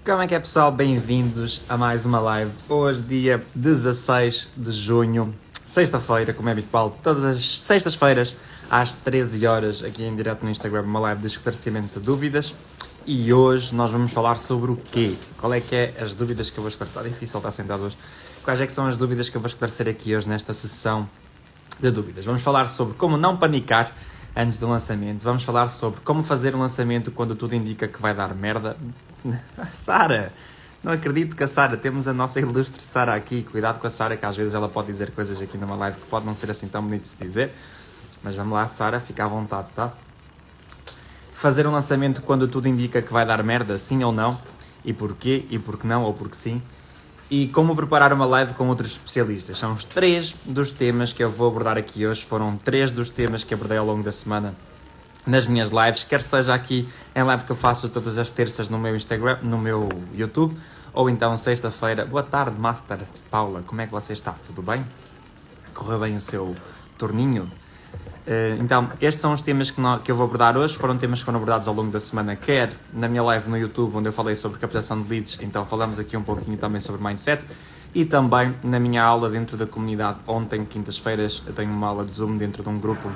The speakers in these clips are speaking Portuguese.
Como é que é, pessoal? Bem-vindos a mais uma live. Hoje, dia 16 de junho, sexta-feira, como é habitual, todas as sextas-feiras, às 13 horas, aqui em direto no Instagram, uma live de esclarecimento de dúvidas. E hoje nós vamos falar sobre o quê? Qual é que é as dúvidas que eu vou esclarecer? Está difícil estar sentado hoje. Quais é que são as dúvidas que eu vou esclarecer aqui hoje nesta sessão de dúvidas? Vamos falar sobre como não panicar antes do lançamento. Vamos falar sobre como fazer um lançamento quando tudo indica que vai dar merda. Sara! Não acredito que a Sara, temos a nossa ilustre Sara aqui. Cuidado com a Sara, que às vezes ela pode dizer coisas aqui numa live que pode não ser assim tão bonito de se dizer. Mas vamos lá, Sara, fica à vontade, tá? Fazer um lançamento quando tudo indica que vai dar merda, sim ou não? E porquê? E porque não ou porque sim? E como preparar uma live com outros especialistas? São os 3 dos temas que eu vou abordar aqui hoje. Foram 3 dos temas que abordei ao longo da semana nas minhas lives, quer seja aqui em live que eu faço todas as terças no meu Instagram, no meu YouTube, ou então sexta-feira. Boa tarde, Master Paula, como é que você está? Tudo bem? Correu bem o seu turninho? Então, estes são os temas que eu vou abordar hoje. Foram temas que foram abordados ao longo da semana, quer na minha live no YouTube, onde eu falei sobre captação de leads, então falamos aqui um pouquinho também sobre mindset, e também na minha aula dentro da comunidade. Ontem, quintas-feiras, eu tenho uma aula de Zoom dentro de um grupo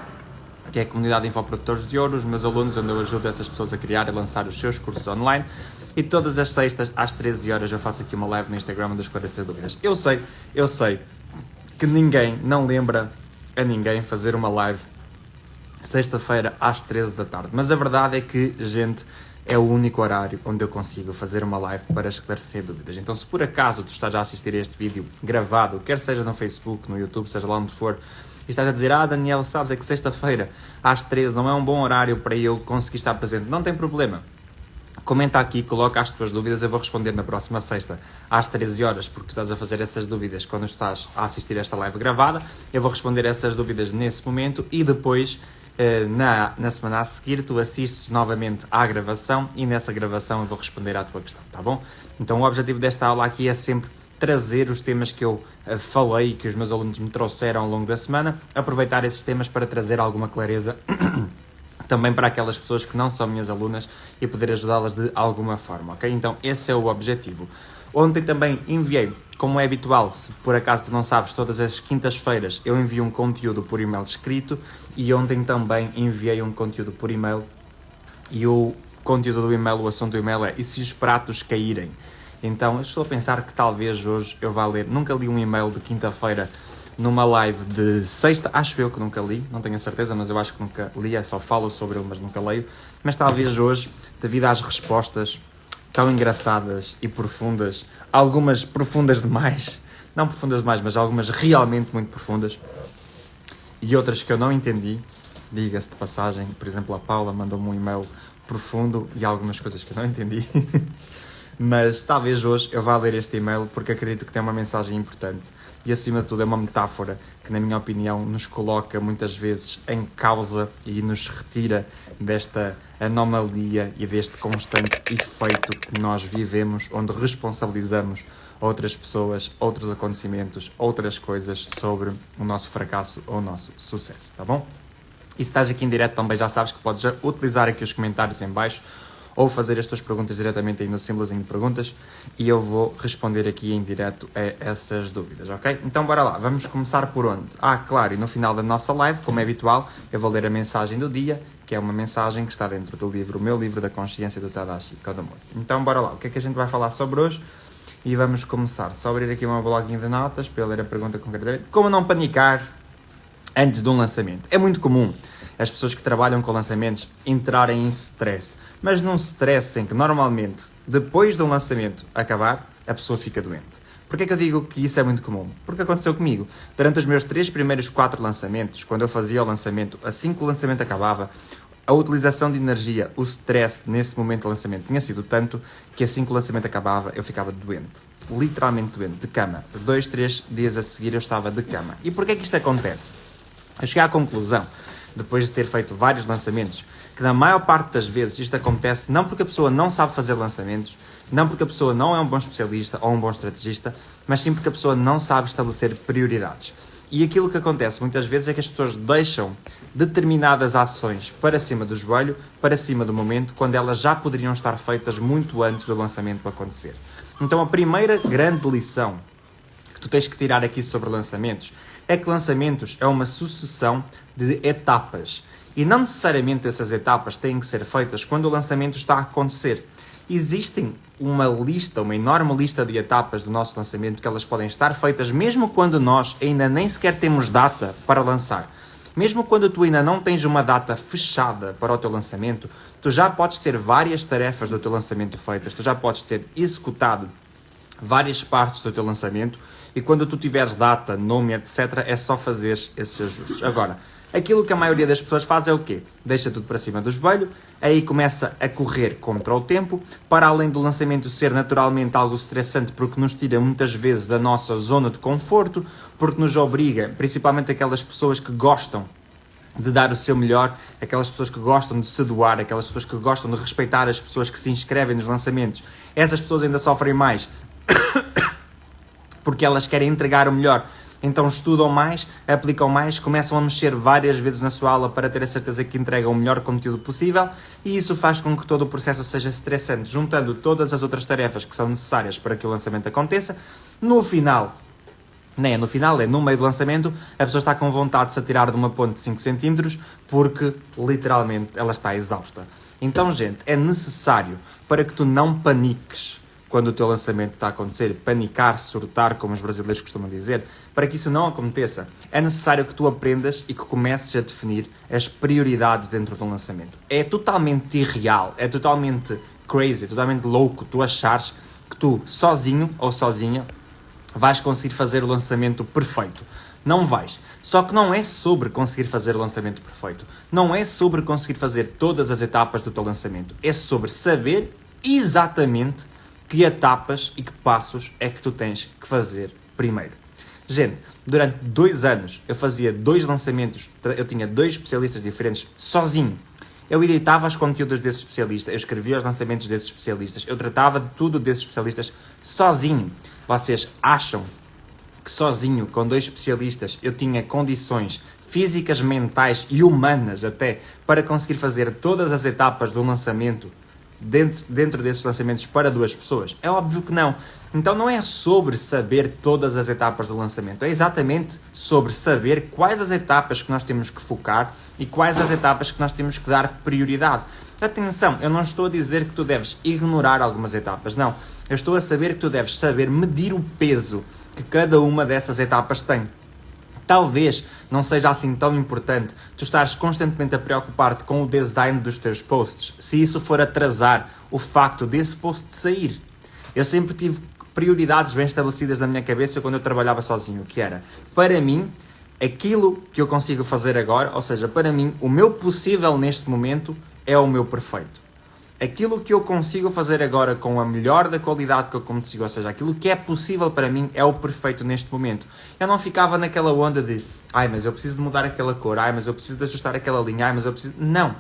que é a comunidade de Infoprodutores de Ouro, os meus alunos, onde eu ajudo essas pessoas a criar e lançar os seus cursos online. E todas as sextas, às 13 horas, eu faço aqui uma live no Instagram onde eu esclareço as dúvidas. Eu sei que ninguém não lembra a ninguém fazer uma live sexta-feira às 13 da tarde. Mas a verdade é que, gente, é o único horário onde eu consigo fazer uma live para esclarecer dúvidas. Então, se por acaso tu estás a assistir a este vídeo gravado, quer seja no Facebook, no YouTube, seja lá onde for, e estás a dizer, Daniel, sabes, é que sexta-feira às 13 não é um bom horário para eu conseguir estar presente. Não tem problema. Comenta aqui, coloca as tuas dúvidas, eu vou responder na próxima sexta às 13 horas, porque tu estás a fazer essas dúvidas quando estás a assistir esta live gravada. Eu vou responder essas dúvidas nesse momento e depois, na semana a seguir, tu assistes novamente à gravação e nessa gravação eu vou responder à tua questão, tá bom? Então o objetivo desta aula aqui é sempre trazer os temas que eu falei, que os meus alunos me trouxeram ao longo da semana, aproveitar esses temas para trazer alguma clareza também para aquelas pessoas que não são minhas alunas e poder ajudá-las de alguma forma, ok? Então esse é o objetivo. Ontem também enviei, como é habitual, se por acaso tu não sabes, todas as quintas-feiras eu envio um conteúdo por e-mail escrito e ontem também enviei um conteúdo por e-mail e o conteúdo do e-mail, o assunto do e-mail é: e se os pratos caírem? Então eu estou a pensar que talvez hoje eu vá ler. Nunca li um e-mail de quinta-feira numa live de sexta, acho eu que nunca li, não tenho a certeza, mas eu acho que nunca li, só falo sobre ele, mas nunca leio. Mas talvez hoje, devido às respostas tão engraçadas e profundas, algumas profundas demais, não profundas demais, mas algumas realmente muito profundas, e outras que eu não entendi, diga-se de passagem. Por exemplo, a Paula mandou-me um e-mail profundo e algumas coisas que eu não entendi. Mas talvez hoje eu vá ler este e-mail porque acredito que tem uma mensagem importante e, acima de tudo, é uma metáfora que, na minha opinião, nos coloca muitas vezes em causa e nos retira desta anomalia e deste constante efeito que nós vivemos, onde responsabilizamos outras pessoas, outros acontecimentos, outras coisas sobre o nosso fracasso ou o nosso sucesso, tá bom? E se estás aqui em direto também já sabes que podes utilizar aqui os comentários em baixo ou fazer as tuas perguntas diretamente aí no símbolozinho de perguntas e eu vou responder aqui em direto a essas dúvidas, ok? Então bora lá, vamos começar por onde? Claro, e no final da nossa live, como é habitual, eu vou ler a mensagem do dia, que é uma mensagem que está dentro do livro, o meu livro da consciência do Tadashi Kodomoto. Então bora lá, o que é que a gente vai falar sobre hoje? E vamos começar. Só abrir aqui uma bloguinha de notas para eu ler a pergunta concretamente. Como não panicar antes de um lançamento? É muito comum as pessoas que trabalham com lançamentos entrarem em stress, mas num stress em que normalmente, depois do lançamento acabar, a pessoa fica doente. Porquê é que eu digo que isso é muito comum? Porque aconteceu comigo. Durante os meus 4 lançamentos, quando eu fazia o lançamento, assim que o lançamento acabava, a utilização de energia, o stress nesse momento do lançamento tinha sido tanto que assim que o lançamento acabava, eu ficava doente. Literalmente doente, de cama. 2, 3 dias a seguir eu estava de cama. E porquê é que isto acontece? Eu cheguei à conclusão, depois de ter feito vários lançamentos, que na maior parte das vezes isto acontece não porque a pessoa não sabe fazer lançamentos, não porque a pessoa não é um bom especialista ou um bom estrategista, mas sim porque a pessoa não sabe estabelecer prioridades. E aquilo que acontece muitas vezes é que as pessoas deixam determinadas ações para cima do joelho, para cima do momento, quando elas já poderiam estar feitas muito antes do lançamento acontecer. Então a primeira grande lição que tu tens que tirar aqui sobre lançamentos é que lançamentos é uma sucessão de etapas. E não necessariamente essas etapas têm que ser feitas quando o lançamento está a acontecer. Existem uma enorme lista de etapas do nosso lançamento que elas podem estar feitas mesmo quando nós ainda nem sequer temos data para lançar. Mesmo quando tu ainda não tens uma data fechada para o teu lançamento, tu já podes ter várias tarefas do teu lançamento feitas, tu já podes ter executado várias partes do teu lançamento e quando tu tiveres data, nome, etc, é só fazer esses ajustes. Agora, aquilo que a maioria das pessoas faz é o quê? Deixa tudo para cima do joelho, aí começa a correr contra o tempo, para além do lançamento ser naturalmente algo estressante porque nos tira muitas vezes da nossa zona de conforto, porque nos obriga, principalmente aquelas pessoas que gostam de dar o seu melhor, aquelas pessoas que gostam de se doar, aquelas pessoas que gostam de respeitar as pessoas que se inscrevem nos lançamentos, essas pessoas ainda sofrem mais porque elas querem entregar o melhor. Então estudam mais, aplicam mais, começam a mexer várias vezes na sua aula para ter a certeza que entregam o melhor conteúdo possível e isso faz com que todo o processo seja estressante, juntando todas as outras tarefas que são necessárias para que o lançamento aconteça. No final, no meio do lançamento, a pessoa está com vontade de se atirar de uma ponte de 5 cm porque, literalmente, ela está exausta. Então, gente, é necessário para que tu não paniques quando o teu lançamento está a acontecer, panicar, surtar, como os brasileiros costumam dizer, para que isso não aconteça, é necessário que tu aprendas e que comeces a definir as prioridades dentro do lançamento. É totalmente irreal, é totalmente crazy, totalmente louco tu achares que tu, sozinho ou sozinha, vais conseguir fazer o lançamento perfeito. Não vais. Só que não é sobre conseguir fazer o lançamento perfeito. Não é sobre conseguir fazer todas as etapas do teu lançamento. É sobre saber exatamente que etapas e que passos é que tu tens que fazer primeiro. Gente, durante 2 anos eu fazia 2 lançamentos, eu tinha 2 especialistas diferentes sozinho. Eu editava os conteúdos desses especialistas, eu escrevia os lançamentos desses especialistas, eu tratava de tudo desses especialistas sozinho. Vocês acham que sozinho, com 2 especialistas, eu tinha condições físicas, mentais e humanas até para conseguir fazer todas as etapas do lançamento dentro desses lançamentos para 2 pessoas? É óbvio que não. Então não é sobre saber todas as etapas do lançamento, é exatamente sobre saber quais as etapas que nós temos que focar e quais as etapas que nós temos que dar prioridade. Atenção, eu não estou a dizer que tu deves ignorar algumas etapas, não. Eu estou a saber que tu deves saber medir o peso que cada uma dessas etapas tem. Talvez não seja assim tão importante tu estares constantemente a preocupar-te com o design dos teus posts, se isso for atrasar o facto desse post sair. Eu sempre tive prioridades bem estabelecidas na minha cabeça quando eu trabalhava sozinho, que era, para mim, aquilo que eu consigo fazer agora, ou seja, para mim, o meu possível neste momento é o meu perfeito. Aquilo que eu consigo fazer agora com a melhor da qualidade que eu consigo, ou seja, aquilo que é possível para mim é o perfeito neste momento. Eu não ficava naquela onda de, mas eu preciso de mudar aquela cor, mas eu preciso de ajustar aquela linha, mas eu preciso... Não.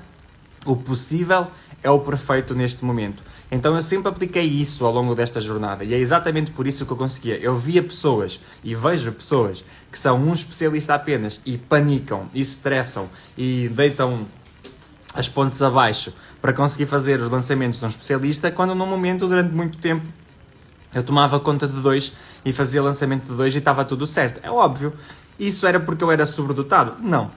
O possível é o perfeito neste momento. Então eu sempre apliquei isso ao longo desta jornada e é exatamente por isso que eu conseguia. Eu via pessoas e vejo pessoas que são um especialista apenas e panicam, e se estressam e deitam as pontes abaixo para conseguir fazer os lançamentos de um especialista, quando no momento, durante muito tempo, eu tomava conta de 2 e fazia lançamento de 2 e estava tudo certo. É óbvio. Isso era porque eu era sobredotado? Não.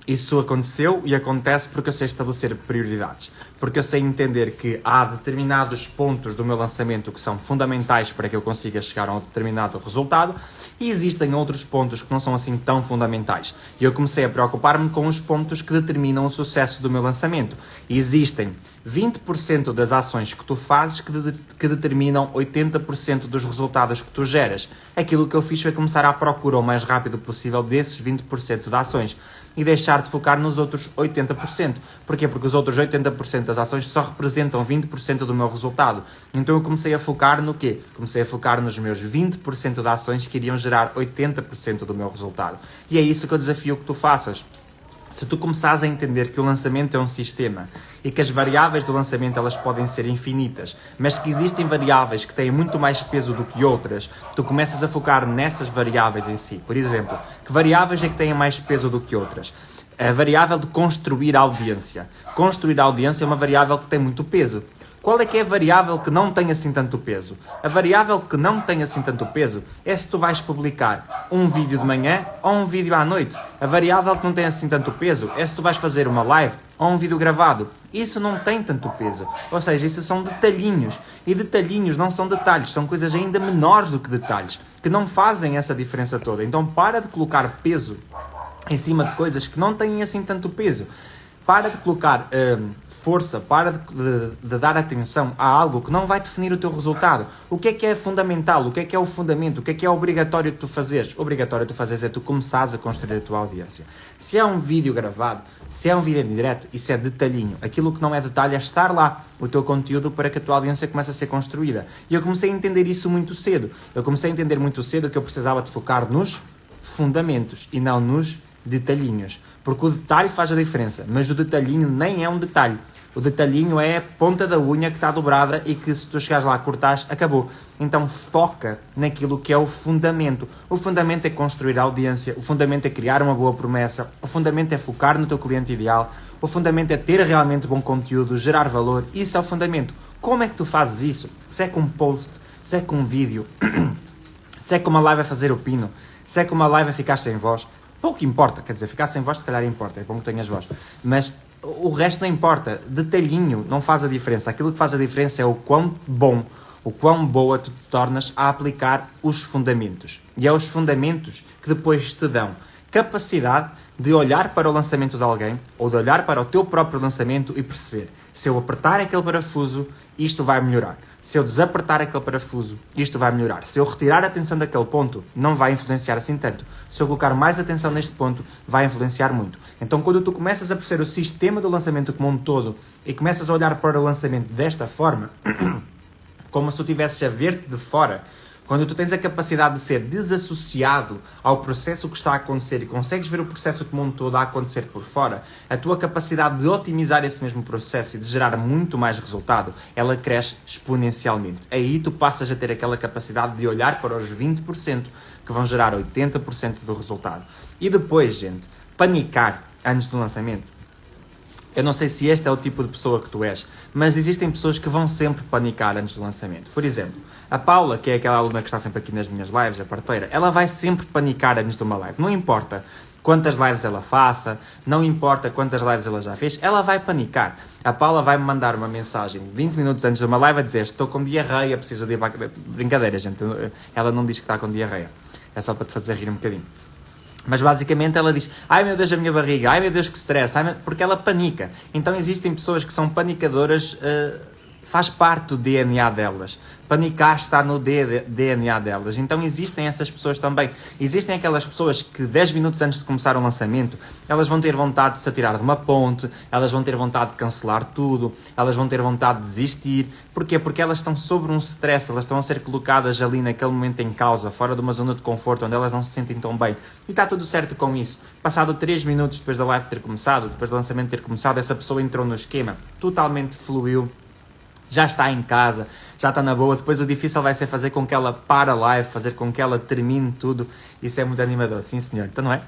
Isso aconteceu e acontece porque eu sei estabelecer prioridades. Porque eu sei entender que há determinados pontos do meu lançamento que são fundamentais para que eu consiga chegar a um determinado resultado e existem outros pontos que não são assim tão fundamentais. E eu comecei a preocupar-me com os pontos que determinam o sucesso do meu lançamento. E existem 20% das ações que tu fazes que determinam 80% dos resultados que tu geras. Aquilo que eu fiz foi começar à procura o mais rápido possível desses 20% de ações e deixar de focar nos outros 80%. Porquê? Porque os outros 80% das ações só representam 20% do meu resultado. Então eu comecei a focar no quê? Comecei a focar nos meus 20% de ações que iriam gerar 80% do meu resultado. E é isso que eu desafio que tu faças. Se tu começares a entender que o lançamento é um sistema e que as variáveis do lançamento elas podem ser infinitas, mas que existem variáveis que têm muito mais peso do que outras, tu começas a focar nessas variáveis em si. Por exemplo, que variáveis é que têm mais peso do que outras? A variável de construir a audiência. Construir a audiência é uma variável que tem muito peso. Qual é que é a variável que não tem assim tanto peso? A variável que não tem assim tanto peso é se tu vais publicar um vídeo de manhã ou um vídeo à noite. A variável que não tem assim tanto peso é se tu vais fazer uma live ou um vídeo gravado. Isso não tem tanto peso. Ou seja, isso são detalhinhos. E detalhinhos não são detalhes, são coisas ainda menores do que detalhes, que não fazem essa diferença toda. Então para de colocar peso em cima de coisas que não têm assim tanto peso. Para de colocar força, para de dar atenção a algo que não vai definir o teu resultado. O que é fundamental? O que é o fundamento? O que é obrigatório de tu fazeres? Obrigatório de tu fazeres é tu começares a construir a tua audiência. Se é um vídeo gravado, se é um vídeo em direto, isso é detalhinho. Aquilo que não é detalhe é estar lá, o teu conteúdo, para que a tua audiência comece a ser construída. E eu comecei a entender isso muito cedo. Eu comecei a entender muito cedo que eu precisava de focar nos fundamentos e não nos detalhinhos. Porque o detalhe faz a diferença, mas o detalhinho nem é um detalhe. O detalhinho é a ponta da unha que está dobrada e que se tu chegares lá a cortares, acabou. Então foca naquilo que é o fundamento. O fundamento é construir a audiência, o fundamento é criar uma boa promessa, o fundamento é focar no teu cliente ideal, o fundamento é ter realmente bom conteúdo, gerar valor. Isso é o fundamento. Como é que tu fazes isso? Se é com um post, se é com um vídeo, se é com uma live a fazer o pino, se é com uma live a ficar sem voz, pouco importa. Quer dizer, ficar sem voz se calhar importa, é bom que tenhas voz. Mas o resto não importa. Detalhinho não faz a diferença. Aquilo que faz a diferença é o quão bom, o quão boa tu te tornas a aplicar os fundamentos. E é os fundamentos que depois te dão capacidade de olhar para o lançamento de alguém ou de olhar para o teu próprio lançamento e perceber: se eu apertar aquele parafuso, isto vai melhorar. Se eu desapertar aquele parafuso, isto vai melhorar. Se eu retirar a atenção daquele ponto, não vai influenciar assim tanto. Se eu colocar mais atenção neste ponto, vai influenciar muito. Então, quando tu começas a perceber o sistema do lançamento como um todo e começas a olhar para o lançamento desta forma, como se tu estivesses a ver-te de fora, quando tu tens a capacidade de ser desassociado ao processo que está a acontecer e consegues ver o processo como um todo a acontecer por fora, a tua capacidade de otimizar esse mesmo processo e de gerar muito mais resultado, ela cresce exponencialmente. Aí tu passas a ter aquela capacidade de olhar para os 20% que vão gerar 80% do resultado. E depois, gente, panicar antes do lançamento. Eu não sei se este é o tipo de pessoa que tu és, mas existem pessoas que vão sempre panicar antes do lançamento. Por exemplo, a Paula, que é aquela aluna que está sempre aqui nas minhas lives, a parteira, ela vai sempre panicar antes de uma live. Não importa quantas lives ela faça, não importa quantas lives ela já fez, ela vai panicar. A Paula vai-me mandar uma mensagem 20 minutos antes de uma live a dizer: estou com diarreia, preciso de ir para... Brincadeira, gente, ela não diz que está com diarreia. É só para te fazer rir um bocadinho. Mas basicamente ela diz: ai meu Deus, a minha barriga, ai meu Deus, que stress, porque ela panica. Então existem pessoas que são panicadoras, faz parte do DNA delas. Panicar está no DNA delas. Então existem essas pessoas também. Existem aquelas pessoas que 10 minutos antes de começar o lançamento, elas vão ter vontade de se atirar de uma ponte, elas vão ter vontade de cancelar tudo, elas vão ter vontade de desistir. Porquê? Porque elas estão sobre um stress, elas estão a ser colocadas ali naquele momento em causa, fora de uma zona de conforto, onde elas não se sentem tão bem. E está tudo certo com isso. Passado 3 minutos depois da live ter começado, depois do lançamento ter começado, essa pessoa entrou no esquema, totalmente fluiu, já está em casa, já está na boa. Depois o difícil vai ser fazer com que ela pare a live, fazer com que ela termine tudo. Isso é muito animador, sim senhor, então não é?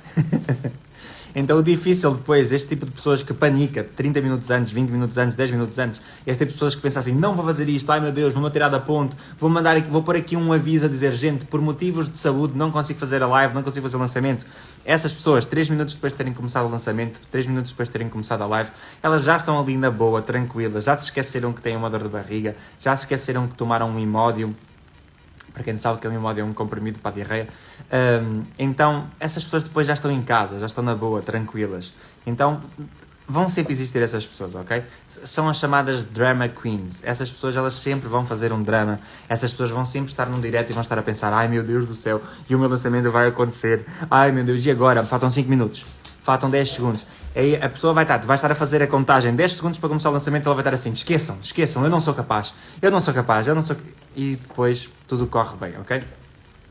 Então o difícil depois, este tipo de pessoas que panica 30 minutos antes, 20 minutos antes, 10 minutos antes, este tipo de pessoas que pensam assim: não vou fazer isto, ai meu Deus, vou-me tirar da ponte, vou pôr aqui um aviso a dizer: gente, por motivos de saúde não consigo fazer a live, não consigo fazer o lançamento. Essas pessoas, 3 minutos depois de terem começado o lançamento, 3 minutos depois de terem começado a live, elas já estão ali na boa, tranquilas, já se esqueceram que têm uma dor de barriga, já se esqueceram que tomaram um Imodium. Para quem não sabe que é um Imodium, é um comprimido para a diarreia. Então, essas pessoas depois já estão em casa, já estão na boa, tranquilas. Então, vão sempre existir essas pessoas, ok? São as chamadas drama queens. Essas pessoas, elas sempre vão fazer um drama. Essas pessoas vão sempre estar num direto e vão estar a pensar: ai meu Deus do céu, e o meu lançamento vai acontecer. Ai meu Deus, e agora? Faltam 5 minutos. Faltam 10 segundos. Aí a pessoa vai estar a fazer a contagem 10 segundos para começar o lançamento, ela vai estar assim: esqueçam, eu não sou capaz. E depois tudo corre bem, ok?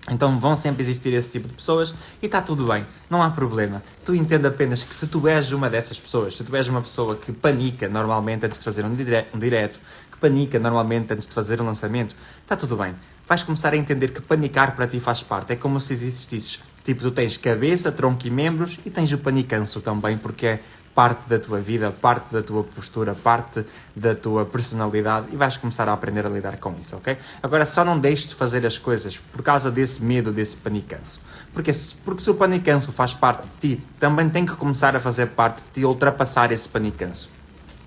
Então vão sempre existir esse tipo de pessoas e está tudo bem, não há problema. Tu entende apenas que se tu és uma dessas pessoas, se tu és uma pessoa que panica normalmente antes de fazer um direto, que panica normalmente antes de fazer um lançamento, está tudo bem. Vais começar a entender que panicar para ti faz parte, é como se existisses. Tipo, tu tens cabeça, tronco e membros e tens o panicanço também, porque é parte da tua vida, parte da tua postura, parte da tua personalidade e vais começar a aprender a lidar com isso, ok? Agora, só não deixes de fazer as coisas por causa desse medo, desse panicanço. Porque se o panicanço faz parte de ti, também tem que começar a fazer parte de ti, ultrapassar esse panicanço.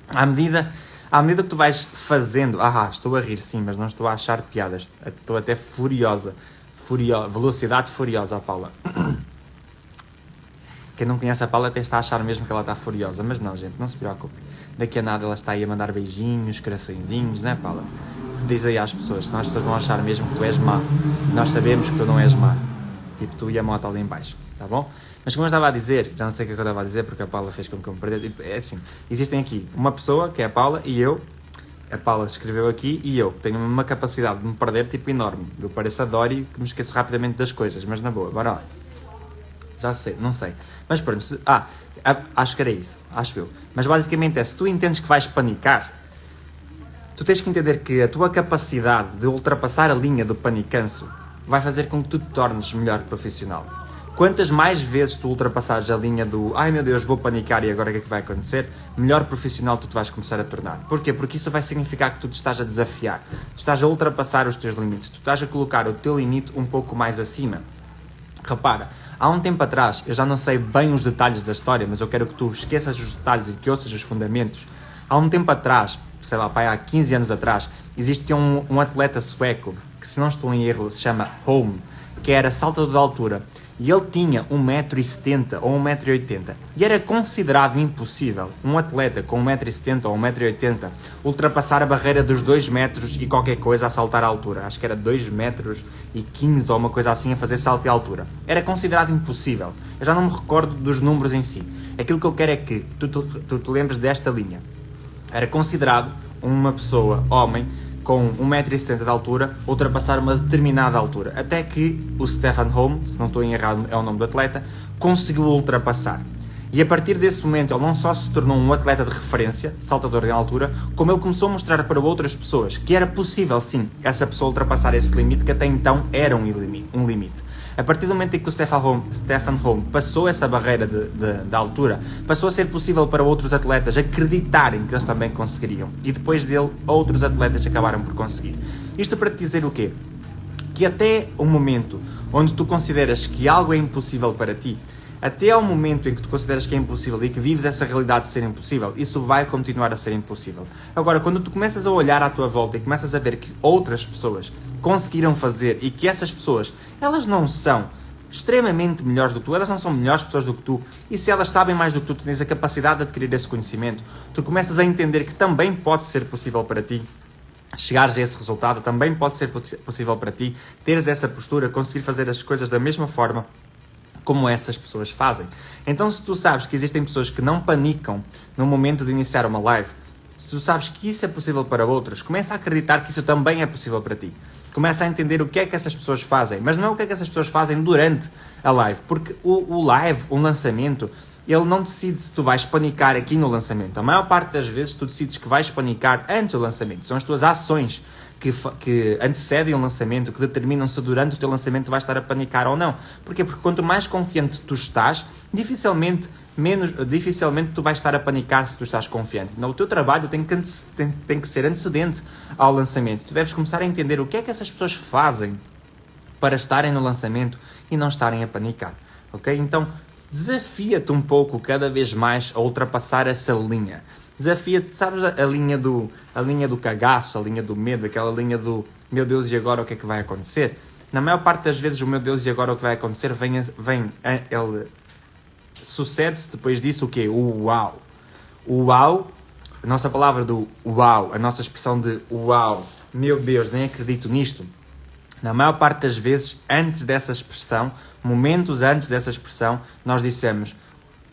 À medida que tu vais fazendo... estou a rir sim, mas não estou a achar piadas. Estou até furiosa. Velocidade furiosa, a Paula. Quem não conhece a Paula até está a achar mesmo que ela está furiosa. Mas não, gente, não se preocupe. Daqui a nada ela está aí a mandar beijinhos, coraçõezinhos, né, Paula? Diz aí às pessoas, senão as pessoas vão achar mesmo que tu és má. Nós sabemos que tu não és má. Tipo, tu e a moto ali em baixo, tá bom? Mas como eu estava a dizer, já não sei o que eu estava a dizer porque a Paula fez com que eu me perdesse. É assim, existem aqui uma pessoa, que é a Paula, e eu. A Paula escreveu aqui e eu tenho uma capacidade de me perder tipo enorme. Eu pareço a Dory que me esqueço rapidamente das coisas, mas na boa, bora lá. Já sei, não sei. Mas pronto, acho que era isso, acho eu. Mas basicamente é, se tu entendes que vais panicar, tu tens que entender que a tua capacidade de ultrapassar a linha do panicanço vai fazer com que tu te tornes melhor profissional. Quantas mais vezes tu ultrapassares a linha do ai meu Deus, vou panicar e agora o que é que vai acontecer, melhor profissional tu te vais começar a tornar. Porquê? Porque isso vai significar que tu te estás a desafiar, tu estás a ultrapassar os teus limites, tu estás a colocar o teu limite um pouco mais acima. Repara, há um tempo atrás, eu já não sei bem os detalhes da história, mas eu quero que tu esqueças os detalhes e que ouças os fundamentos. Há um tempo atrás, sei lá, há 15 anos atrás, existia um atleta sueco, que se não estou em erro se chama Holm, que era saltador de altura, e ele tinha 1,70m ou 1,80m, e era considerado impossível um atleta com 1,70m ou 1,80m ultrapassar a barreira dos 2 metros e qualquer coisa a saltar a altura. Acho que era 2,15m ou uma coisa assim a fazer salto de altura. Era considerado impossível. Eu já não me recordo dos números em si. Aquilo que eu quero é que tu te lembres desta linha. Era considerado uma pessoa, homem, com 1,70m de altura, ultrapassar uma determinada altura. Até que o Stefan Holm, se não estou em errado é o nome do atleta, conseguiu ultrapassar. E a partir desse momento ele não só se tornou um atleta de referência, saltador de altura, como ele começou a mostrar para outras pessoas que era possível sim essa pessoa ultrapassar esse limite que até então era um limite. A partir do momento em que o Stefan Holm passou essa barreira de altura, passou a ser possível para outros atletas acreditarem que eles também conseguiriam. E depois dele, outros atletas acabaram por conseguir. Isto para te dizer o quê? Que até o momento onde tu consideras que algo é impossível para ti, até ao momento em que tu consideras que é impossível e que vives essa realidade de ser impossível, isso vai continuar a ser impossível. Agora, quando tu começas a olhar à tua volta e começas a ver que outras pessoas conseguiram fazer e que essas pessoas, elas não são extremamente melhores do que tu, elas não são melhores pessoas do que tu, e se elas sabem mais do que tu tens a capacidade de adquirir esse conhecimento, tu começas a entender que também pode ser possível para ti chegares a esse resultado, também pode ser possível para ti teres essa postura, conseguir fazer as coisas da mesma forma como essas pessoas fazem. Então, se tu sabes que existem pessoas que não panicam no momento de iniciar uma live, se tu sabes que isso é possível para outros, começa a acreditar que isso também é possível para ti. Começa a entender o que é que essas pessoas fazem, mas não é o que é que essas pessoas fazem durante a live, porque o live, o lançamento, ele não decide se tu vais panicar aqui no lançamento. A maior parte das vezes tu decides que vais panicar antes do lançamento. São as tuas ações que antecedem o lançamento, que determinam se durante o teu lançamento vais estar a panicar ou não. Porquê? Porque quanto mais confiante tu estás, dificilmente tu vais estar a panicar se tu estás confiante. Então, o teu trabalho tem que ser antecedente ao lançamento. Tu deves começar a entender o que é que essas pessoas fazem para estarem no lançamento e não estarem a panicar. Ok? Então, desafia-te um pouco cada vez mais a ultrapassar essa linha. Desafia-te, sabes a linha do cagaço, a linha do medo, aquela linha do meu Deus e agora o que é que vai acontecer? Na maior parte das vezes o meu Deus e agora o que vai acontecer ele sucede-se depois disso o quê? O uau. O uau, a nossa palavra do uau, a nossa expressão de uau, meu Deus, nem acredito nisto. Na maior parte das vezes, antes dessa expressão, momentos antes dessa expressão, nós dissemos,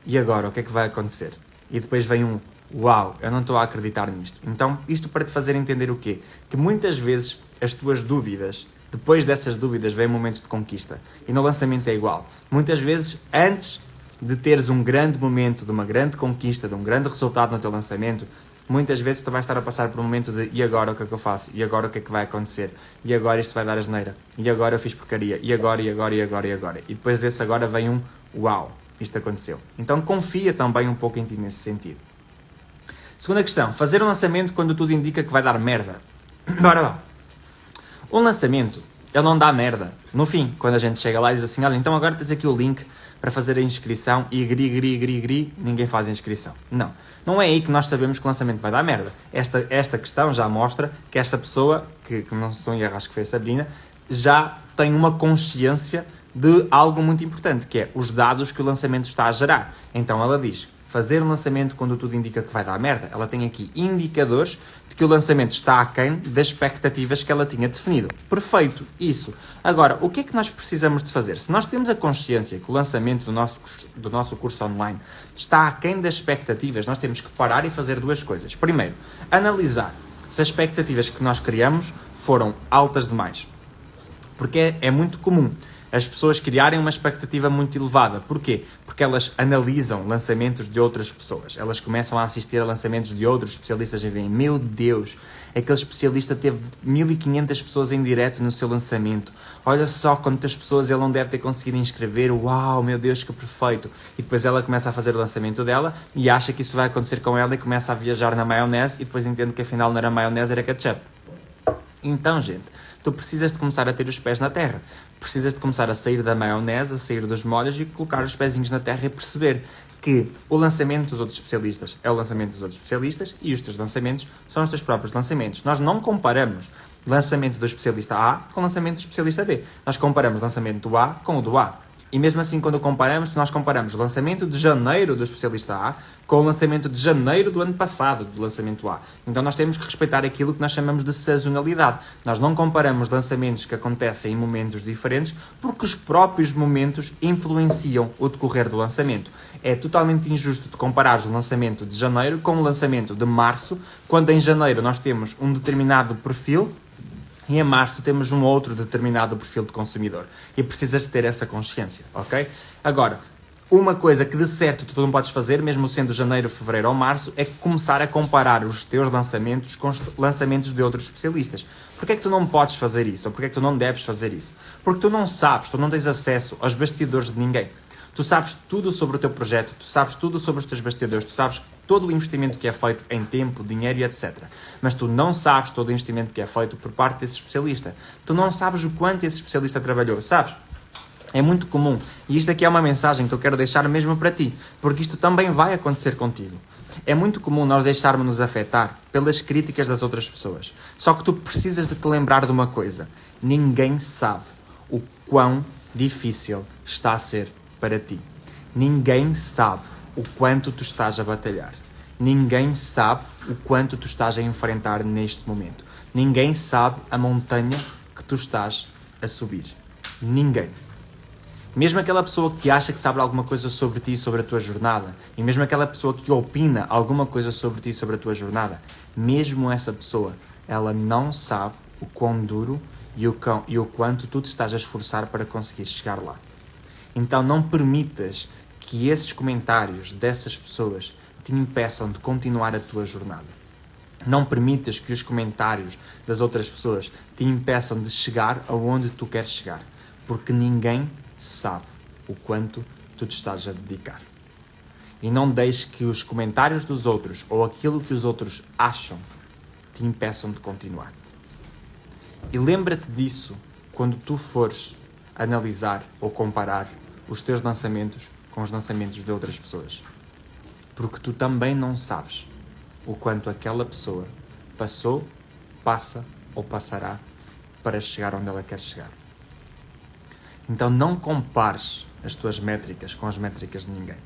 e agora, o que é que vai acontecer? E depois vem um, uau, eu não estou a acreditar nisto. Então, isto para te fazer entender o quê? Que muitas vezes as tuas dúvidas Depois dessas dúvidas vem momentos de conquista. E no lançamento é igual. Muitas vezes, antes de teres um grande momento, de uma grande conquista, de um grande resultado no teu lançamento, muitas vezes tu vais estar a passar por um momento de e agora o que é que eu faço? E agora o que é que vai acontecer? E agora isto vai dar asneira? E agora eu fiz porcaria? E agora? E depois desse agora vem um uau, isto aconteceu. Então confia também um pouco em ti nesse sentido. Segunda questão, fazer um lançamento quando tudo indica que vai dar merda. Bora lá. Um lançamento, ele não dá merda. No fim, quando a gente chega lá e diz assim, olha, então agora tens aqui o link para fazer a inscrição e ninguém faz a inscrição. Não. Não é aí que nós sabemos que o lançamento vai dar merda. Esta questão já mostra que esta pessoa, que não estou em erro, acho que foi a Sabrina, já tem uma consciência de algo muito importante, que é os dados que o lançamento está a gerar. Então ela diz, fazer um lançamento quando tudo indica que vai dar merda. Ela tem aqui indicadores de que o lançamento está aquém das expectativas que ela tinha definido. Perfeito, isso. Agora, o que é que nós precisamos de fazer? Se nós temos a consciência que o lançamento do nosso curso online está aquém das expectativas, nós temos que parar e fazer duas coisas. Primeiro, analisar se as expectativas que nós criamos foram altas demais. Porque é muito comum as pessoas criarem uma expectativa muito elevada. Porquê? Porque elas analisam lançamentos de outras pessoas. Elas começam a assistir a lançamentos de outros especialistas e veem, meu Deus, aquele especialista teve 1500 pessoas em direto no seu lançamento. Olha só quantas pessoas ele não deve ter conseguido inscrever. Uau, meu Deus, que perfeito. E depois ela começa a fazer o lançamento dela e acha que isso vai acontecer com ela e começa a viajar na maionese e depois entende que afinal não era maionese, era ketchup. Então, gente, tu precisas de começar a ter os pés na terra. Precisas de começar a sair da maionese, a sair dos molhos e colocar os pezinhos na terra e perceber que o lançamento dos outros especialistas é o lançamento dos outros especialistas e os teus lançamentos são os teus próprios lançamentos. Nós não comparamos lançamento do especialista A com o lançamento do especialista B. Nós comparamos o lançamento do A com o do A. E mesmo assim, quando comparamos, nós comparamos o lançamento de janeiro do especialista A com o lançamento de janeiro do ano passado do lançamento A. Então nós temos que respeitar aquilo que nós chamamos de sazonalidade. Nós não comparamos lançamentos que acontecem em momentos diferentes porque os próprios momentos influenciam o decorrer do lançamento. É totalmente injusto de comparar o lançamento de janeiro com o lançamento de março, quando em janeiro nós temos um determinado perfil e em março temos um outro determinado perfil de consumidor. E precisas ter essa consciência, ok? Agora, uma coisa que de certo tu não podes fazer, mesmo sendo janeiro, fevereiro ou março, é começar a comparar os teus lançamentos com os lançamentos de outros especialistas. Porquê é que tu não podes fazer isso? Ou porquê é que tu não deves fazer isso? Porque tu não sabes, tu não tens acesso aos bastidores de ninguém. Tu sabes tudo sobre o teu projeto, tu sabes tudo sobre os teus bastidores, tu sabes todo o investimento que é feito em tempo, dinheiro e etc. Mas tu não sabes todo o investimento que é feito por parte desse especialista. Tu não sabes o quanto esse especialista trabalhou, sabes? É muito comum. E isto aqui é uma mensagem que eu quero deixar mesmo para ti, porque isto também vai acontecer contigo. É muito comum nós deixarmos-nos afetar pelas críticas das outras pessoas. Só que tu precisas de te lembrar de uma coisa. Ninguém sabe o quão difícil está a ser para ti. Ninguém sabe o quanto tu estás a batalhar. Ninguém sabe o quanto tu estás a enfrentar neste momento. Ninguém sabe a montanha que tu estás a subir. Ninguém. Mesmo aquela pessoa que acha que sabe alguma coisa sobre ti e sobre a tua jornada, e mesmo aquela pessoa que opina alguma coisa sobre ti e sobre a tua jornada, mesmo essa pessoa, ela não sabe o quão duro e o quanto tu te estás a esforçar para conseguir chegar lá. Então não permitas que esses comentários dessas pessoas te impeçam de continuar a tua jornada. Não permitas que os comentários das outras pessoas te impeçam de chegar aonde tu queres chegar. Porque ninguém sabe o quanto tu te estás a dedicar. E não deixes que os comentários dos outros ou aquilo que os outros acham te impeçam de continuar. E lembra-te disso quando tu fores analisar ou comparar os teus lançamentos com os lançamentos de outras pessoas. Porque tu também não sabes o quanto aquela pessoa passou, passa ou passará para chegar onde ela quer chegar. Então não compares as tuas métricas com as métricas de ninguém.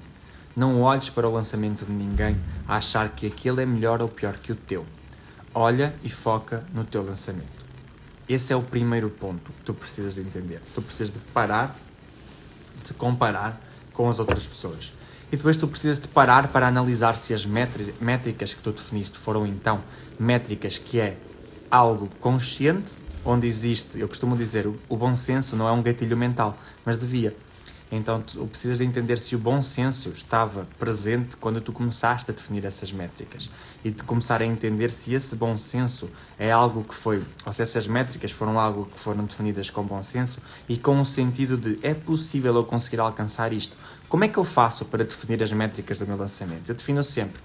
Não olhes para o lançamento de ninguém a achar que aquele é melhor ou pior que o teu. Olha e foca no teu lançamento. Esse é o primeiro ponto que tu precisas de entender. Tu precisas de parar de comparar com as outras pessoas. E depois tu precisas de parar para analisar se as métricas que tu definiste foram então métricas que é algo consciente onde existe, eu costumo dizer, o bom senso não é um gatilho mental, mas devia. Então tu precisas de entender se o bom senso estava presente quando tu começaste a definir essas métricas e de começar a entender se esse bom senso é algo que foi, ou se essas métricas foram algo que foram definidas com bom senso e com o sentido de é possível eu conseguir alcançar isto. Como é que eu faço para definir as métricas do meu lançamento? Eu defino sempre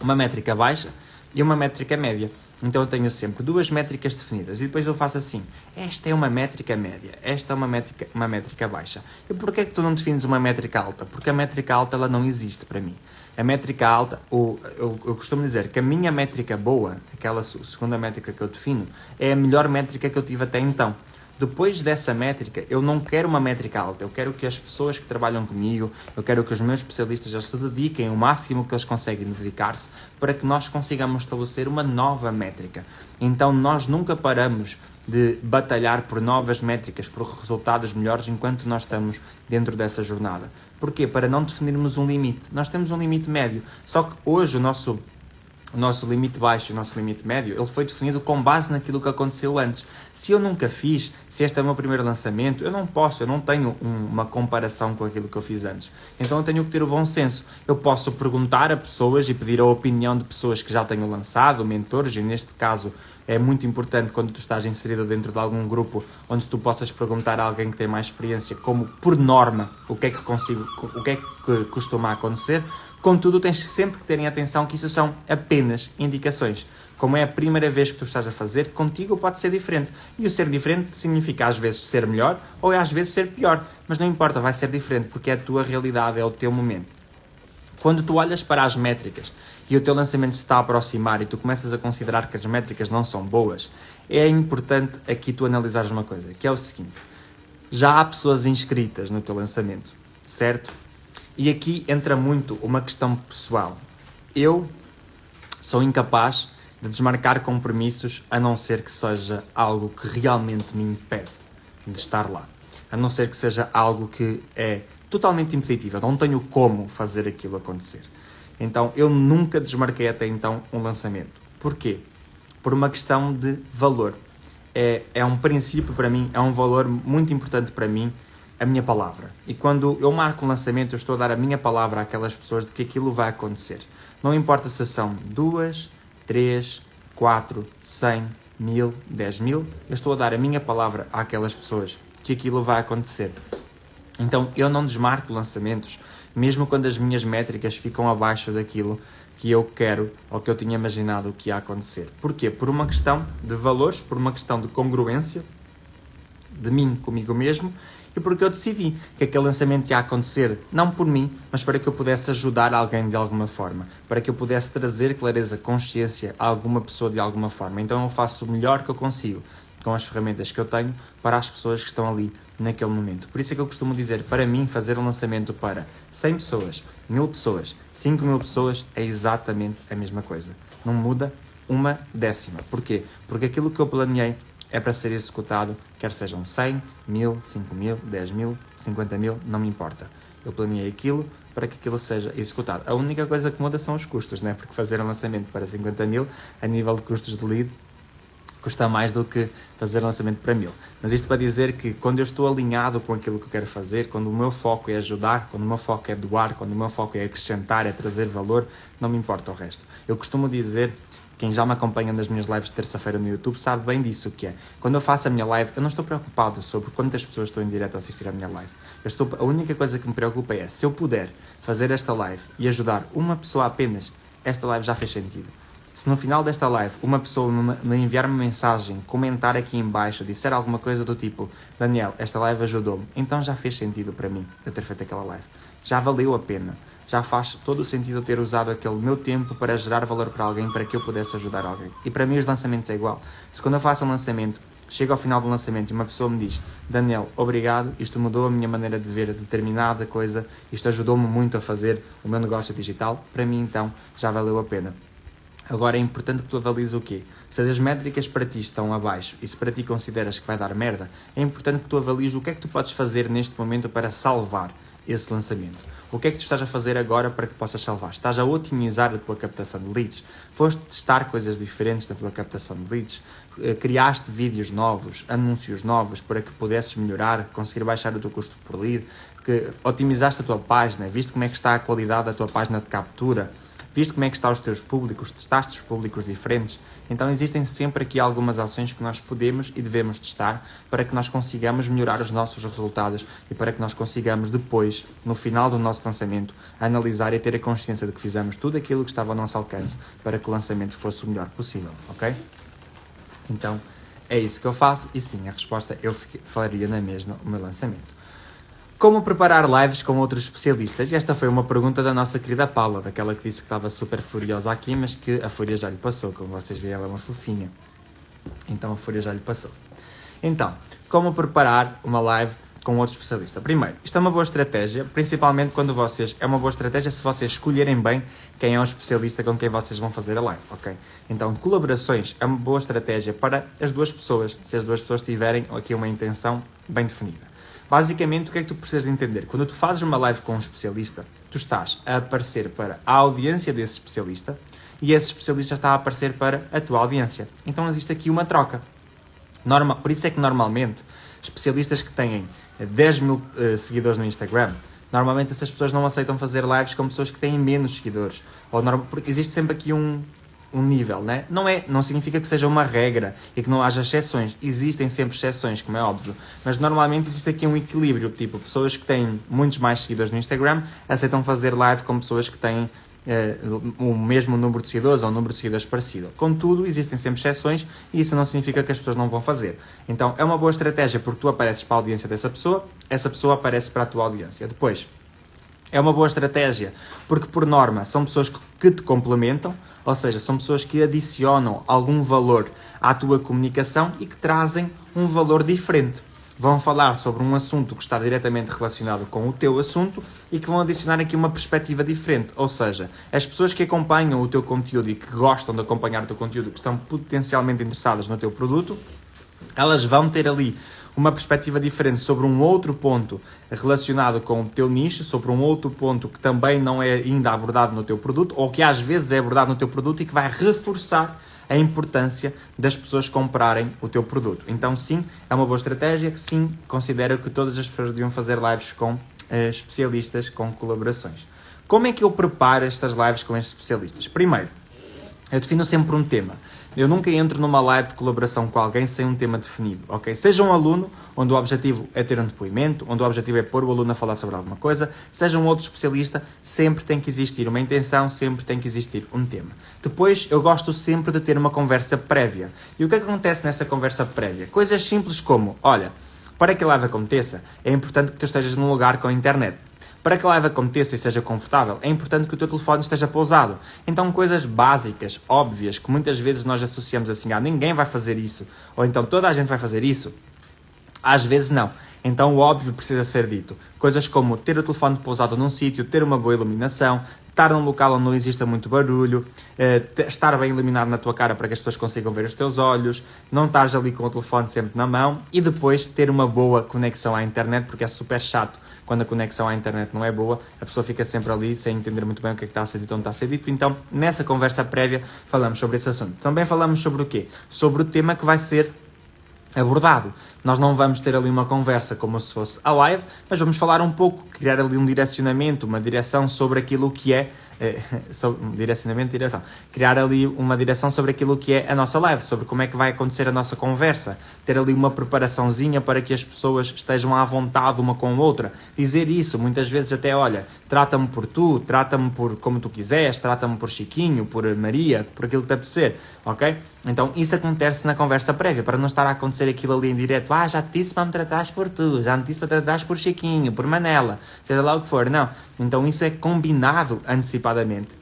uma métrica baixa e uma métrica média. Então eu tenho sempre duas métricas definidas e depois eu faço assim, esta é uma métrica média, esta é uma métrica baixa. E porquê é que tu não defines uma métrica alta? Porque a métrica alta ela não existe para mim. A métrica alta, eu costumo dizer que a minha métrica boa, aquela segunda métrica que eu defino, é a melhor métrica que eu tive até então. Depois dessa métrica, eu não quero uma métrica alta, eu quero que as pessoas que trabalham comigo, eu quero que os meus especialistas já se dediquem o máximo que eles conseguem dedicar-se para que nós consigamos estabelecer uma nova métrica. Então nós nunca paramos de batalhar por novas métricas, por resultados melhores enquanto nós estamos dentro dessa jornada. Porquê? Para não definirmos um limite. Nós temos um limite médio, só que hoje o nosso limite baixo e o nosso limite médio, ele foi definido com base naquilo que aconteceu antes. Se eu nunca fiz, se este é o meu primeiro lançamento, eu não tenho uma comparação com aquilo que eu fiz antes. Então eu tenho que ter o bom senso. Eu posso perguntar a pessoas e pedir a opinião de pessoas que já tenham lançado, mentores, e neste caso é muito importante quando tu estás inserido dentro de algum grupo onde tu possas perguntar a alguém que tem mais experiência, como por norma, o que é que costuma acontecer. Contudo, tens sempre que terem atenção que isso são apenas indicações. Como é a primeira vez que tu estás a fazer, contigo pode ser diferente. E o ser diferente significa às vezes ser melhor ou às vezes ser pior. Mas não importa, vai ser diferente porque é a tua realidade, é o teu momento. Quando tu olhas para as métricas e o teu lançamento se está a aproximar e tu começas a considerar que as métricas não são boas, é importante aqui tu analisares uma coisa, que é o seguinte. Já há pessoas inscritas no teu lançamento, certo? E aqui entra muito uma questão pessoal. Eu sou incapaz de desmarcar compromissos a não ser que seja algo que realmente me impede de estar lá. A não ser que seja algo que é totalmente impeditivo. Eu não tenho como fazer aquilo acontecer. Então, eu nunca desmarquei até então um lançamento. Porquê? Por uma questão de valor. É um princípio para mim, é um valor muito importante para mim, a minha palavra. E quando eu marco um lançamento, eu estou a dar a minha palavra àquelas pessoas de que aquilo vai acontecer. Não importa se são 2, 3, 4, 100, 1000, 10.000, eu estou a dar a minha palavra àquelas pessoas que aquilo vai acontecer. Então, eu não desmarco lançamentos, mesmo quando as minhas métricas ficam abaixo daquilo que eu quero ou que eu tinha imaginado que ia acontecer. Porquê? Por uma questão de valores, por uma questão de congruência de mim comigo mesmo e porque eu decidi que aquele lançamento ia acontecer, não por mim, mas para que eu pudesse ajudar alguém de alguma forma, para que eu pudesse trazer clareza, consciência a alguma pessoa de alguma forma. Então eu faço o melhor que eu consigo com as ferramentas que eu tenho para as pessoas que estão ali naquele momento. Por isso é que eu costumo dizer, para mim, fazer um lançamento para 100 pessoas, 1000 pessoas, 5000 pessoas é exatamente a mesma coisa. Não muda uma décima. Porquê? Porque aquilo que eu planeei é para ser executado, quer sejam 100, 1000, 5000, 10.000, 50.000, não me importa. Eu planeei aquilo para que aquilo seja executado. A única coisa que muda são os custos, né? Porque fazer um lançamento para 50.000, a nível de custos de lead, custa mais do que fazer lançamento para 1000. Mas isto para dizer que quando eu estou alinhado com aquilo que eu quero fazer, quando o meu foco é ajudar, quando o meu foco é doar, quando o meu foco é acrescentar, é trazer valor, não me importa o resto. Eu costumo dizer, quem já me acompanha nas minhas lives de terça-feira no YouTube sabe bem disso que é. Quando eu faço a minha live, eu não estou preocupado sobre quantas pessoas estão em direto a assistir à minha live. A única coisa que me preocupa é, se eu puder fazer esta live e ajudar uma pessoa apenas, esta live já fez sentido. Se no final desta live uma pessoa me enviar uma mensagem, comentar aqui em baixo, disser alguma coisa do tipo Daniel, esta live ajudou-me, então já fez sentido para mim eu ter feito aquela live. Já valeu a pena. Já faz todo o sentido eu ter usado aquele meu tempo para gerar valor para alguém, para que eu pudesse ajudar alguém. E para mim os lançamentos é igual. Se quando eu faço um lançamento, chego ao final do lançamento e uma pessoa me diz Daniel, obrigado, isto mudou a minha maneira de ver determinada coisa, isto ajudou-me muito a fazer o meu negócio digital, para mim então já valeu a pena. Agora é importante que tu avalies o quê? Se as métricas para ti estão abaixo e se para ti consideras que vai dar merda, é importante que tu avalies o que é que tu podes fazer neste momento para salvar esse lançamento? O que é que tu estás a fazer agora para que possas salvar? Estás a otimizar a tua captação de leads? Foste testar coisas diferentes na tua captação de leads? Criaste vídeos novos, anúncios novos para que pudesses melhorar, conseguir baixar o teu custo por lead? Que otimizaste a tua página? Viste como é que está a qualidade da tua página de captura? Viste como é que estão os teus públicos? Testaste os públicos diferentes? Então existem sempre aqui algumas ações que nós podemos e devemos testar para que nós consigamos melhorar os nossos resultados e para que nós consigamos depois, no final do nosso lançamento, analisar e ter a consciência de que fizemos tudo aquilo que estava ao nosso alcance para que o lançamento fosse o melhor possível, ok? Então é isso que eu faço e sim, a resposta eu faria na mesma o meu lançamento. Como preparar lives com outros especialistas? E esta foi uma pergunta da nossa querida Paula, daquela que disse que estava super furiosa aqui, mas que a fúria já lhe passou. Como vocês veem, ela é uma fofinha. Então a fúria já lhe passou. Então, como preparar uma live com outro especialista? Primeiro, isto é uma boa estratégia, principalmente quando vocês... É uma boa estratégia se vocês escolherem bem quem é o especialista com quem vocês vão fazer a live, ok? Então, colaborações é uma boa estratégia para as duas pessoas, se as duas pessoas tiverem aqui uma intenção bem definida. Basicamente, o que é que tu precisas de entender? Quando tu fazes uma live com um especialista, tu estás a aparecer para a audiência desse especialista e esse especialista está a aparecer para a tua audiência. Então existe aqui uma troca. Por isso é que normalmente, especialistas que têm 10 mil seguidores no Instagram, normalmente essas pessoas não aceitam fazer lives com pessoas que têm menos seguidores. Porque existe sempre aqui um nível, né? Não significa que seja uma regra e que não haja exceções. Existem sempre exceções, como é óbvio. Mas normalmente existe aqui um equilíbrio. Tipo, pessoas que têm muitos mais seguidores no Instagram aceitam fazer live com pessoas que têm o mesmo número de seguidores ou um número de seguidores parecido. Contudo, existem sempre exceções e isso não significa que as pessoas não vão fazer. Então, é uma boa estratégia porque tu apareces para a audiência dessa pessoa, essa pessoa aparece para a tua audiência. Depois, é uma boa estratégia porque, por norma, são pessoas que te complementam, ou seja, são pessoas que adicionam algum valor à tua comunicação e que trazem um valor diferente. Vão falar sobre um assunto que está diretamente relacionado com o teu assunto e que vão adicionar aqui uma perspectiva diferente. Ou seja, as pessoas que acompanham o teu conteúdo e que gostam de acompanhar o teu conteúdo, que estão potencialmente interessadas no teu produto, elas vão ter ali uma perspectiva diferente sobre um outro ponto relacionado com o teu nicho, sobre um outro ponto que também não é ainda abordado no teu produto, ou que às vezes é abordado no teu produto e que vai reforçar a importância das pessoas comprarem o teu produto. Então sim, é uma boa estratégia, que sim, considero que todas as pessoas deviam fazer lives com especialistas, com colaborações. Como é que eu preparo estas lives com estes especialistas? Primeiro, eu defino sempre um tema. Eu nunca entro numa live de colaboração com alguém sem um tema definido, ok? Seja um aluno, onde o objetivo é ter um depoimento, onde o objetivo é pôr o aluno a falar sobre alguma coisa, seja um outro especialista, sempre tem que existir uma intenção, sempre tem que existir um tema. Depois, eu gosto sempre de ter uma conversa prévia. E o que é que acontece nessa conversa prévia? Coisas simples como, olha, para que a live aconteça, é importante que tu estejas num lugar com internet. Para que a live aconteça e seja confortável, é importante que o teu telefone esteja pousado. Então, coisas básicas, óbvias, que muitas vezes nós associamos assim, ninguém vai fazer isso, ou então toda a gente vai fazer isso, às vezes não. Então, o óbvio precisa ser dito. Coisas como ter o telefone pousado num sítio, ter uma boa iluminação, estar num local onde não exista muito barulho, estar bem iluminado na tua cara para que as pessoas consigam ver os teus olhos, não estares ali com o telefone sempre na mão e depois ter uma boa conexão à internet, porque é super chato quando a conexão à internet não é boa, a pessoa fica sempre ali sem entender muito bem o que é que está a ser dito, onde está a ser dito. Então, nessa conversa prévia, falamos sobre esse assunto. Também falamos sobre o quê? Sobre o tema que vai ser abordado. Nós não vamos ter ali uma conversa como se fosse a live, mas vamos falar um pouco, criar ali um direcionamento, uma direção sobre aquilo que é criar ali uma direção sobre aquilo que é a nossa live, sobre como é que vai acontecer a nossa conversa, ter ali uma preparaçãozinha para que as pessoas estejam à vontade uma com a outra, dizer isso, muitas vezes até, olha, trata-me por tu, trata-me por como tu quiseres, trata-me por Chiquinho, por Maria, por aquilo que te apetecer, ok? Então isso acontece na conversa prévia, para não estar a acontecer aquilo ali em direto, já te disse para me tratares por tu, já me disse para tratares por Chiquinho, por Manela, seja lá o que for, não. Então isso é combinado antecipadamente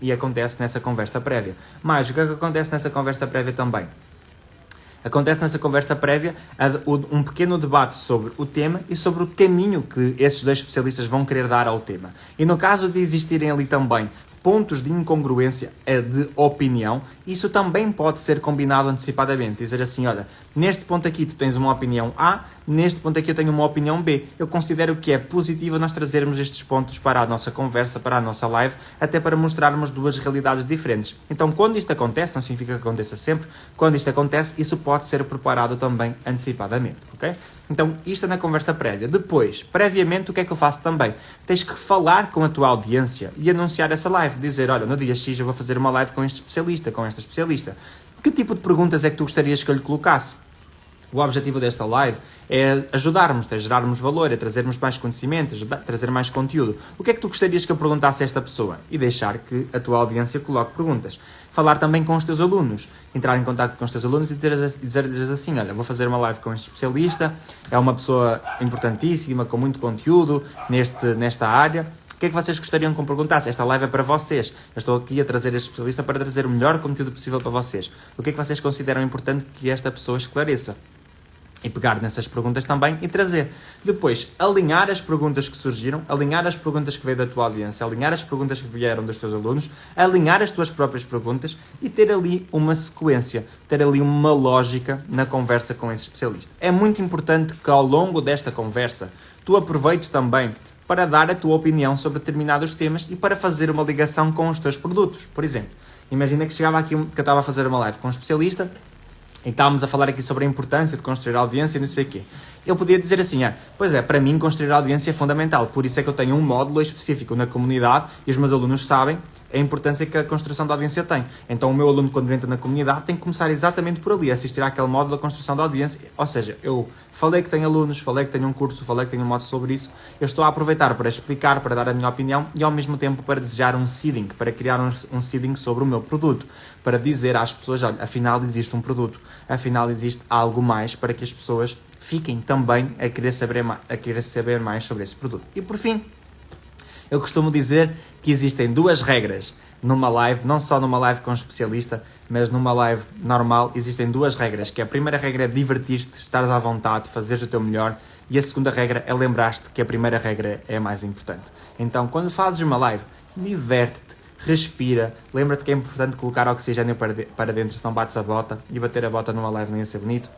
e acontece nessa conversa prévia. Mas o que é que acontece nessa conversa prévia também? Acontece nessa conversa prévia um pequeno debate sobre o tema e sobre o caminho que esses dois especialistas vão querer dar ao tema. E no caso de existirem ali também pontos de incongruência de opinião, isso também pode ser combinado antecipadamente. Dizer assim, olha, Neste ponto aqui tu tens uma opinião A, neste ponto aqui eu tenho uma opinião B. Eu considero que é positivo nós trazermos estes pontos para a nossa conversa, para a nossa live, até para mostrarmos duas realidades diferentes. Então, quando isto acontece, não significa que aconteça sempre, quando isto acontece, isso pode ser preparado também antecipadamente, ok? Então, isto é na conversa prévia. Depois, previamente, o que é que eu faço também? Tens que falar com a tua audiência e anunciar essa live. Dizer, olha, no dia X eu vou fazer uma live com este especialista, com esta especialista. Que tipo de perguntas é que tu gostarias que eu lhe colocasse? O objetivo desta live é ajudarmos-te a gerarmos valor, a trazermos mais conhecimento, a trazer mais conteúdo. O que é que tu gostarias que eu perguntasse a esta pessoa? E deixar que a tua audiência coloque perguntas. Falar também com os teus alunos. Entrar em contato com os teus alunos e dizer-lhes assim, olha, vou fazer uma live com este especialista, é uma pessoa importantíssima, com muito conteúdo nesta área. O que é que vocês gostariam que eu perguntasse? Esta live é para vocês. Eu estou aqui a trazer este especialista para trazer o melhor conteúdo possível para vocês. O que é que vocês consideram importante que esta pessoa esclareça? E pegar nessas perguntas também e trazer. Depois, alinhar as perguntas que surgiram, alinhar as perguntas que veio da tua audiência, alinhar as perguntas que vieram dos teus alunos, alinhar as tuas próprias perguntas e ter ali uma sequência, ter ali uma lógica na conversa com esse especialista. É muito importante que ao longo desta conversa tu aproveites também para dar a tua opinião sobre determinados temas e para fazer uma ligação com os teus produtos. Por exemplo, imagina que chegava aqui, que eu estava a fazer uma live com um especialista e estávamos a falar aqui sobre a importância de construir audiência e não sei o quê. Eu podia dizer assim, pois é, para mim construir audiência é fundamental, por isso é que eu tenho um módulo específico na comunidade e os meus alunos sabem a importância que a construção da audiência tem. Então o meu aluno, quando entra na comunidade, tem que começar exatamente por ali, assistir àquele módulo da construção da audiência. Ou seja, eu falei que tenho alunos, falei que tenho um curso, falei que tenho um módulo sobre isso, eu estou a aproveitar para explicar, para dar a minha opinião e ao mesmo tempo para desejar um seeding, para criar um seeding sobre o meu produto, para dizer às pessoas, olha, afinal existe um produto, afinal existe algo mais para que as pessoas fiquem também a querer saber mais sobre esse produto. E por fim, eu costumo dizer que existem duas regras numa live, não só numa live com um especialista, mas numa live normal, existem duas regras, que a primeira regra é divertir-te, estares à vontade, fazeres o teu melhor, e a segunda regra é lembrar-te que a primeira regra é a mais importante. Então, quando fazes uma live, diverte-te, respira, lembra-te que é importante colocar oxigênio para dentro, senão bates a bota, e bater a bota numa live não ia ser bonito.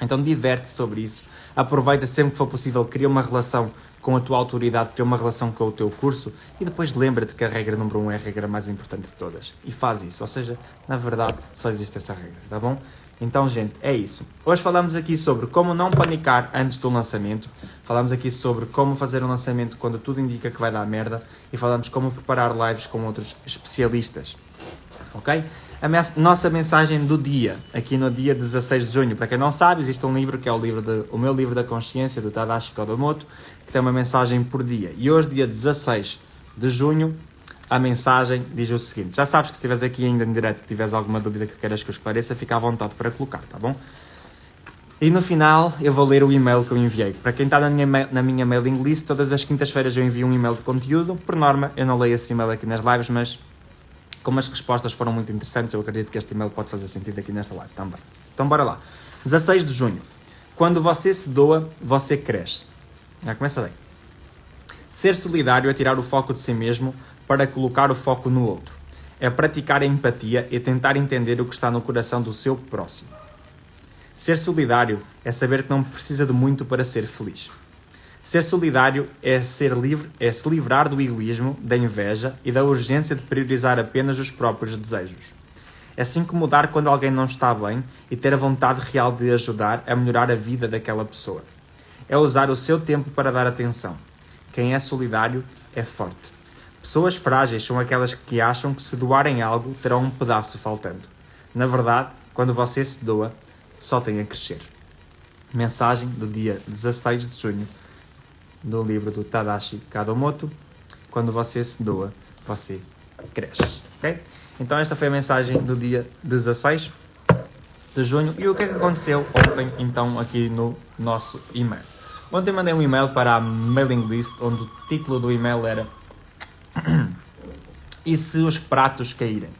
Então diverte-te sobre isso, aproveita sempre que for possível, cria uma relação com a tua autoridade, cria uma relação com o teu curso e depois lembra-te que a regra número 1 é a regra mais importante de todas. E faz isso, ou seja, na verdade só existe essa regra, tá bom? Então, gente, é isso. Hoje falamos aqui sobre como não panicar antes do lançamento, falamos aqui sobre como fazer um lançamento quando tudo indica que vai dar merda e falamos como preparar lives com outros especialistas, ok? A nossa mensagem do dia, aqui no dia 16 de junho. Para quem não sabe, existe um livro que é o meu livro da consciência, do Tadashi Kodomoto, que tem uma mensagem por dia. E hoje, dia 16 de junho, a mensagem diz o seguinte. Já sabes que se estiveres aqui ainda em direto e tiveres alguma dúvida que queiras que eu esclareça, fica à vontade para colocar, tá bom? E no final eu vou ler o e-mail que eu enviei. Para quem está na minha mailing list, todas as quintas-feiras eu envio um e-mail de conteúdo. Por norma, eu não leio esse e-mail aqui nas lives, mas como as respostas foram muito interessantes, eu acredito que este e-mail pode fazer sentido aqui nesta live também. Então bora lá. 16 de junho. Quando você se doa, você cresce. Já começa bem. Ser solidário é tirar o foco de si mesmo para colocar o foco no outro. É praticar a empatia e tentar entender o que está no coração do seu próximo. Ser solidário é saber que não precisa de muito para ser feliz. Ser solidário é se livrar do egoísmo, da inveja e da urgência de priorizar apenas os próprios desejos. É se incomodar quando alguém não está bem e ter a vontade real de ajudar a melhorar a vida daquela pessoa. É usar o seu tempo para dar atenção. Quem é solidário é forte. Pessoas frágeis são aquelas que acham que se doarem algo terão um pedaço faltando. Na verdade, quando você se doa, só tem a crescer. Mensagem do dia 16 de junho do livro do Tadashi Kodomoto. Quando você se doa, você cresce. Ok? Então esta foi a mensagem do dia 16 de junho. E o que é que aconteceu ontem, então, aqui no nosso e-mail? Ontem mandei um e-mail para a mailing list, onde o título do e-mail era E se os pratos caírem?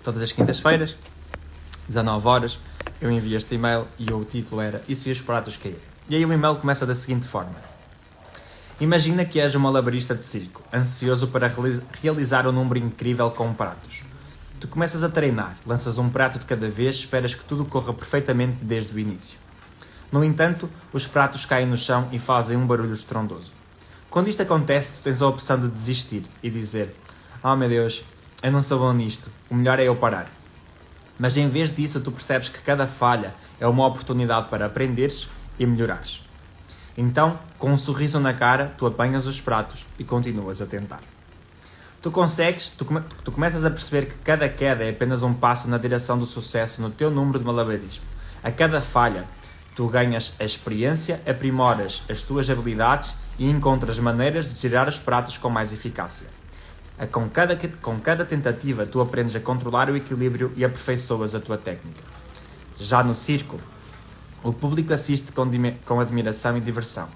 Todas as quintas-feiras, 19 horas, eu envio este e-mail e o título era E se os pratos caírem? E aí o e-mail começa da seguinte forma. Imagina que és um malabarista de circo, ansioso para realizar um número incrível com pratos. Tu começas a treinar, lanças um prato de cada vez, esperas que tudo corra perfeitamente desde o início. No entanto, os pratos caem no chão e fazem um barulho estrondoso. Quando isto acontece, tu tens a opção de desistir e dizer: "Oh meu Deus, eu não sou bom nisto, o melhor é eu parar." Mas em vez disso, tu percebes que cada falha é uma oportunidade para aprenderes e melhorares. Então, com um sorriso na cara, tu apanhas os pratos e continuas a tentar. Tu começas a perceber que cada queda é apenas um passo na direção do sucesso no teu número de malabarismo. A cada falha, tu ganhas a experiência, aprimoras as tuas habilidades e encontras maneiras de girar os pratos com mais eficácia. Com cada tentativa, tu aprendes a controlar o equilíbrio e aperfeiçoas a tua técnica. Já no circo, o público assiste com admiração e diversão.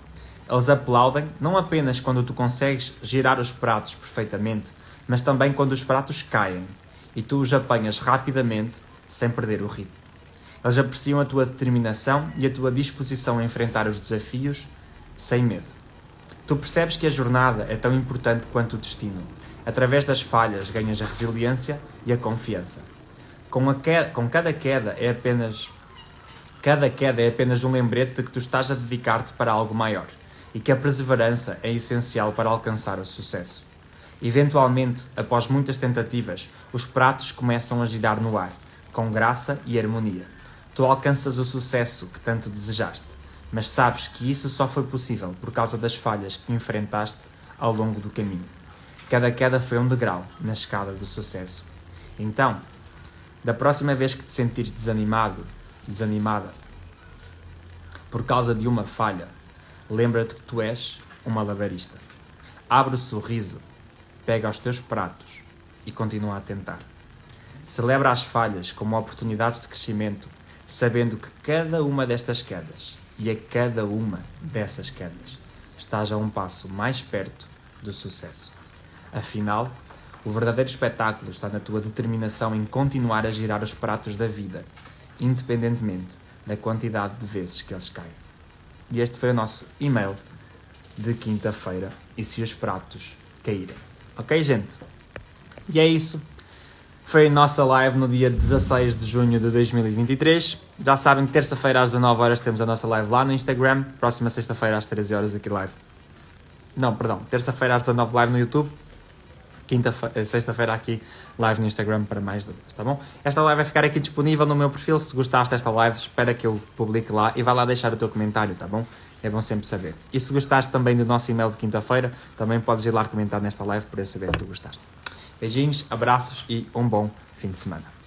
Eles aplaudem não apenas quando tu consegues girar os pratos perfeitamente, mas também quando os pratos caem e tu os apanhas rapidamente sem perder o ritmo. Eles apreciam a tua determinação e a tua disposição a enfrentar os desafios sem medo. Tu percebes que a jornada é tão importante quanto o destino. Através das falhas ganhas a resiliência e a confiança. Cada queda é apenas um lembrete de que tu estás a dedicar-te para algo maior e que a perseverança é essencial para alcançar o sucesso. Eventualmente, após muitas tentativas, os pratos começam a girar no ar, com graça e harmonia. Tu alcanças o sucesso que tanto desejaste, mas sabes que isso só foi possível por causa das falhas que enfrentaste ao longo do caminho. Cada queda foi um degrau na escada do sucesso. Então, da próxima vez que te sentires desanimada, por causa de uma falha, lembra-te que tu és um malabarista. Abre o sorriso, pega os teus pratos e continua a tentar. Celebra as falhas como oportunidades de crescimento, sabendo que cada uma destas quedas e a cada uma dessas quedas estás a um passo mais perto do sucesso. Afinal, o verdadeiro espetáculo está na tua determinação em continuar a girar os pratos da vida, independentemente da quantidade de vezes que eles caem. E este foi o nosso e-mail de quinta-feira, e se os pratos caírem. Ok, gente? E é isso. Foi a nossa live no dia 16 de junho de 2023. Já sabem que terça-feira às 19 horas temos a nossa live lá no Instagram. Próxima sexta-feira às 13 horas aqui live. Não, perdão. Terça-feira às 19 live no YouTube. Sexta-feira aqui live no Instagram para mais dúvidas, tá bom? Esta live vai ficar aqui disponível no meu perfil. Se gostaste desta live, espera que eu publique lá e vai lá deixar o teu comentário, tá bom? É bom sempre saber. E se gostaste também do nosso e-mail de quinta-feira, também podes ir lá comentar nesta live para eu saber que tu gostaste. Beijinhos, abraços e um bom fim de semana.